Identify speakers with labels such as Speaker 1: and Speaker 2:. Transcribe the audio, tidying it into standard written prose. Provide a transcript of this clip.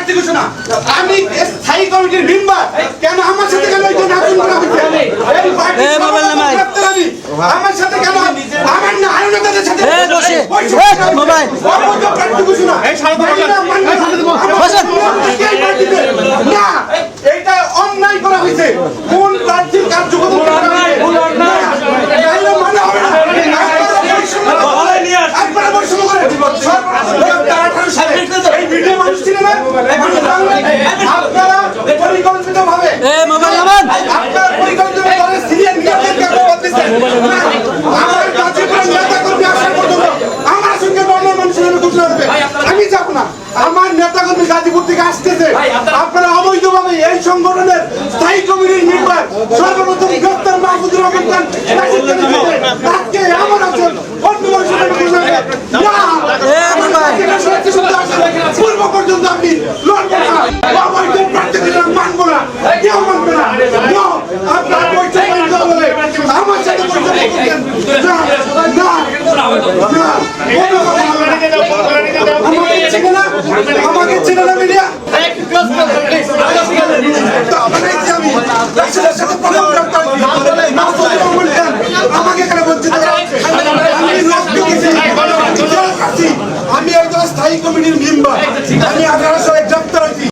Speaker 1: প্রার্থী ঘোষণা আমি স্থায়ী কমিটির মেম্বার কেন আমার সাথে কেন এই নাচন করা হচ্ছে এই পার্টি আমার সাথে কেন আমার না আরো নেতাদের সাথে
Speaker 2: মোবাইল
Speaker 1: প্রার্থী ঘোষণা এই না এটা অন্যায় করা হয়েছে কোন প্রার্থীর কার্যক্রম করা হয়েছে মানে হবে না আপনারা বৈষম্য করেন এই ভিডিও মানুষ ছিল না আপনারা পরিকল্পিতভাবে আপনারা পরিকল্পিতভাবে সিরিয়ান নিয়োগকে বলতেছেন আমার কাছে কোনো নেতা কর্মী আসা পর্যন্ত আমার সঙ্গে অন্য মানুষের নামে ঘোষণা হবে আমি যাব না আমার নেতা কর্মী গাজীপুর থেকে আসতেছে আপনারা অবৈধভাবে এই সংগঠনের স্থায়ী কমিটির মেম্বার সর্বপ্রথম গ্রেপ্তার মাহমুদুর রহমান খান আজকে আমার আছেন অন্য মানুষের নামে ঘোষণা হবে পূর্ব পর্যন্ত আমি লড়বো না অবৈধ প্রার্থীদের মানবো না কেউ মানবে না আপনার পরিচয় বলে আমার সাথে পরিচয় আমাকে চিনে না মিডিয়া আমি